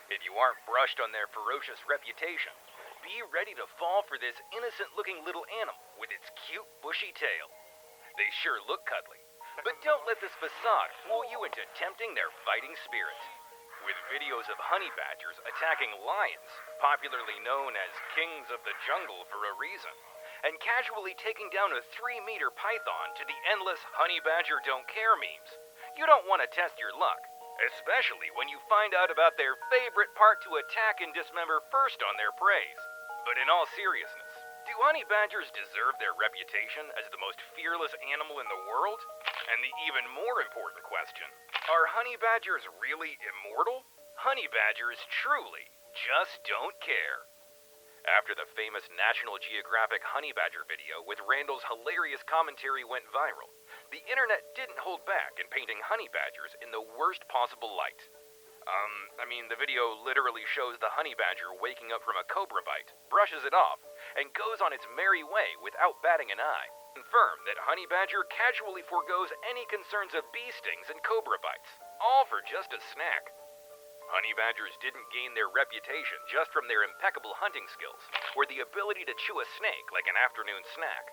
If you aren't brushed on their ferocious reputation, be ready to fall for this innocent-looking little animal with its cute, bushy tail. They sure look cuddly, but don't let this facade fool you into tempting their fighting spirit. With videos of honey badgers attacking lions, popularly known as kings of the jungle for a reason, and casually taking down a 3-meter python to the endless honey badger don't care memes, you don't want to test your luck, especially when you find out about their favorite part to attack and dismember first on their preys. But in all seriousness, do honey badgers deserve their reputation as the most fearless animal in the world? And the even more important question, are honey badgers really immortal? Honey badgers truly just don't care. After the famous National Geographic honey badger video with Randall's hilarious commentary went viral, the internet didn't hold back in painting honey badgers in the worst possible light. The video literally shows the honey badger waking up from a cobra bite, brushes it off, and goes on its merry way without batting an eye. Confirm that honey badger casually forgoes any concerns of bee stings and cobra bites, all for just a snack. Honey badgers didn't gain their reputation just from their impeccable hunting skills, or the ability to chew a snake like an afternoon snack.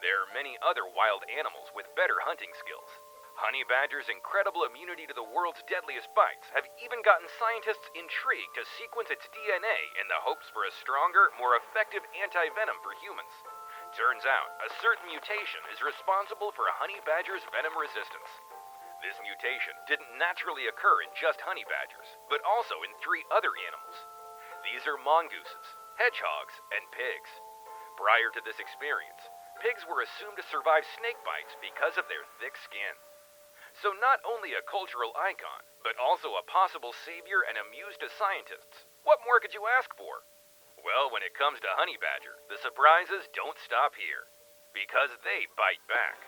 There are many other wild animals with better hunting skills. Honey badger's incredible immunity to the world's deadliest bites have even gotten scientists intrigued to sequence its DNA in the hopes for a stronger, more effective anti-venom for humans. Turns out, a certain mutation is responsible for a honey badger's venom resistance. This mutation didn't naturally occur in just honey badgers, but also in 3 other animals. These are mongooses, hedgehogs, and pigs. Prior to this experience, pigs were assumed to survive snake bites because of their thick skin. So not only a cultural icon, but also a possible savior and a muse to scientists. What more could you ask for? Well, when it comes to honey badger, the surprises don't stop here, because they bite back.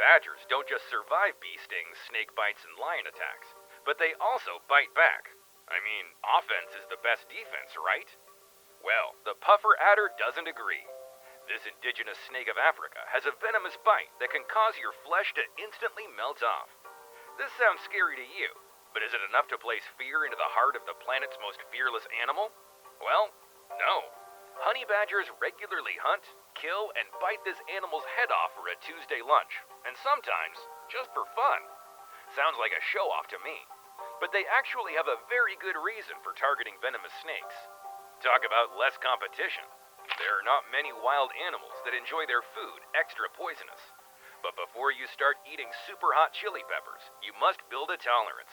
Badgers don't just survive bee stings, snake bites, and lion attacks, but they also bite back. Offense is the best defense, right? Well, the puffer adder doesn't agree. This indigenous snake of Africa has a venomous bite that can cause your flesh to instantly melt off. This sounds scary to you, but is it enough to place fear into the heart of the planet's most fearless animal? Well, no. Honey badgers regularly hunt, kill, and bite this animal's head off for a Tuesday lunch, and sometimes just for fun. Sounds like a show-off to me. But they actually have a very good reason for targeting venomous snakes. Talk about less competition. There are not many wild animals that enjoy their food extra poisonous. But before you start eating super hot chili peppers, you must build a tolerance.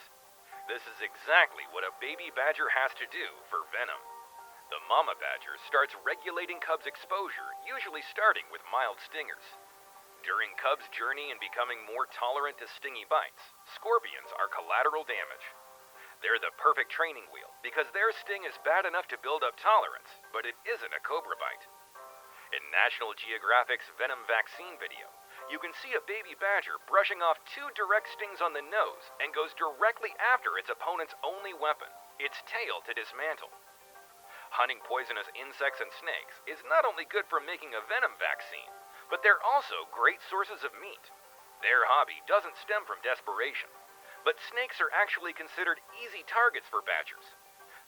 This is exactly what a baby badger has to do for venom. The mama badger starts regulating cubs' exposure, usually starting with mild stingers. During cubs' journey in becoming more tolerant to stingy bites, scorpions are collateral damage. They're the perfect training wheel because their sting is bad enough to build up tolerance, but it isn't a cobra bite. In National Geographic's venom vaccine video, you can see a baby badger brushing off 2 direct stings on the nose and goes directly after its opponent's only weapon, its tail, to dismantle. Hunting poisonous insects and snakes is not only good for making a venom vaccine, but they're also great sources of meat. Their hobby doesn't stem from desperation, but snakes are actually considered easy targets for badgers.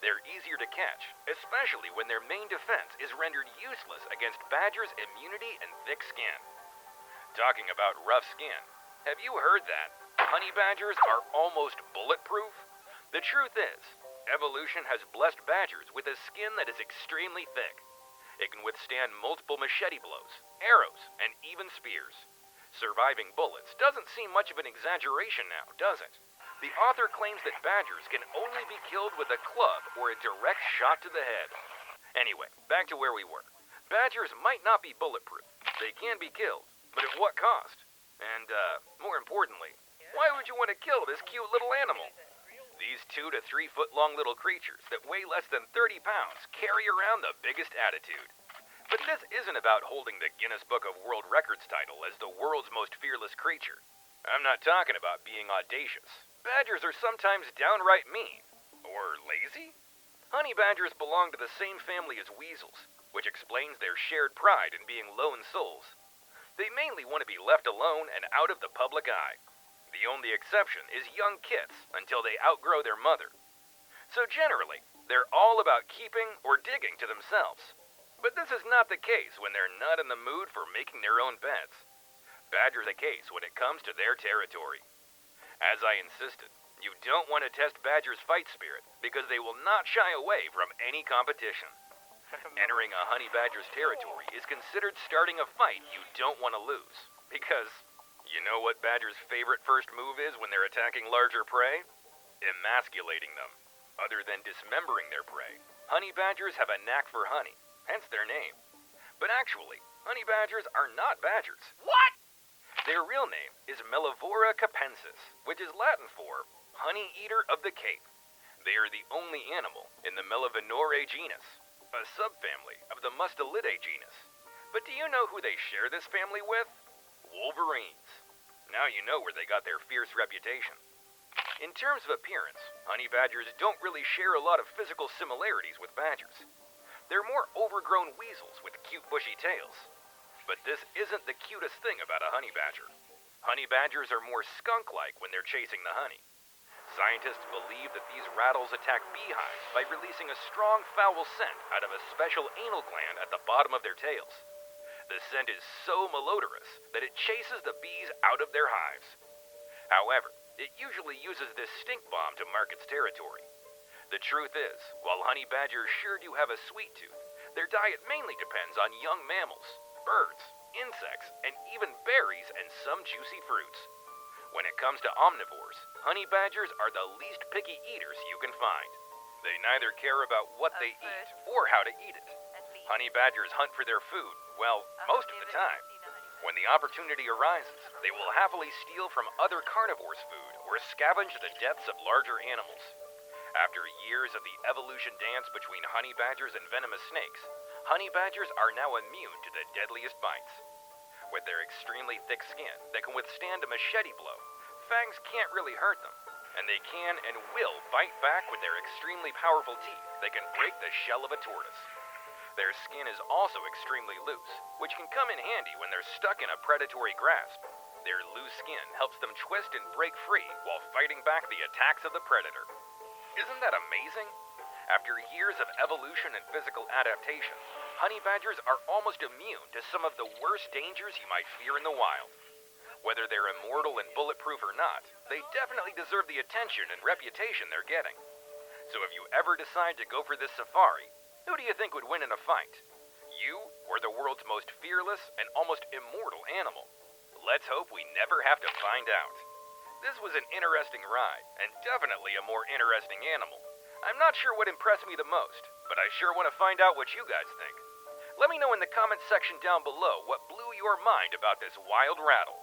They're easier to catch, especially when their main defense is rendered useless against badgers' immunity and thick skin. Talking about rough skin, have you heard that honey badgers are almost bulletproof? The truth is, evolution has blessed badgers with a skin that is extremely thick. It can withstand multiple machete blows, arrows, and even spears. Surviving bullets doesn't seem much of an exaggeration now, does it? The author claims that badgers can only be killed with a club or a direct shot to the head. Anyway, back to where we were. Badgers might not be bulletproof. They can be killed, but at what cost? And, more importantly, why would you want to kill this cute little animal? These 2 to 3 foot long little creatures that weigh less than 30 pounds carry around the biggest attitude. But this isn't about holding the Guinness Book of World Records title as the world's most fearless creature. I'm not talking about being audacious. Badgers are sometimes downright mean. Or lazy? Honey badgers belong to the same family as weasels, which explains their shared pride in being lone souls. They mainly want to be left alone and out of the public eye. The only exception is young kits until they outgrow their mother. So generally, they're all about keeping or digging to themselves. But this is not the case when they're not in the mood for making their own beds. Badger's the case when it comes to their territory. As I insisted, you don't want to test Badger's fight spirit because they will not shy away from any competition. Entering a honey badger's territory is considered starting a fight you don't want to lose. Because, you know what badger's favorite first move is when they're attacking larger prey? Emasculating them. Other than dismembering their prey, honey badgers have a knack for honey, hence their name. But actually, honey badgers are not badgers. What? Their real name is Mellivora capensis, which is Latin for honey eater of the Cape. They are the only animal in the Mellivinorae genus, a subfamily of the Mustelidae genus. But do you know who they share this family with? Wolverines. Now you know where they got their fierce reputation. In terms of appearance, honey badgers don't really share a lot of physical similarities with badgers. They're more overgrown weasels with cute bushy tails. But this isn't the cutest thing about a honey badger. Honey badgers are more skunk-like when they're chasing the honey. Scientists believe that these rattles attack beehives by releasing a strong foul scent out of a special anal gland at the bottom of their tails. The scent is so malodorous that it chases the bees out of their hives. However, it usually uses this stink bomb to mark its territory. The truth is, while honey badgers sure do have a sweet tooth, their diet mainly depends on young mammals, birds, insects, and even berries and some juicy fruits. When it comes to omnivores, honey badgers are the least picky eaters you can find. They neither care about what they eat or how to eat it. Honey badgers hunt for their food, well, most of the time. When the opportunity arises, they will happily steal from other carnivores' food or scavenge the deaths of larger animals. After years of the evolution dance between honey badgers and venomous snakes, honey badgers are now immune to the deadliest bites. With their extremely thick skin that can withstand a machete blow, fangs can't really hurt them, and they can and will bite back with their extremely powerful teeth that can break the shell of a tortoise. Their skin is also extremely loose, which can come in handy when they're stuck in a predatory grasp. Their loose skin helps them twist and break free while fighting back the attacks of the predator. Isn't that amazing? After years of evolution and physical adaptation, honey badgers are almost immune to some of the worst dangers you might fear in the wild. Whether they're immortal and bulletproof or not, they definitely deserve the attention and reputation they're getting. So if you ever decide to go for this safari, who do you think would win in a fight? You or the world's most fearless and almost immortal animal? Let's hope we never have to find out. This was an interesting ride, and definitely a more interesting animal. I'm not sure what impressed me the most, but I sure want to find out what you guys think. Let me know in the comments section down below what blew your mind about this wild rattle.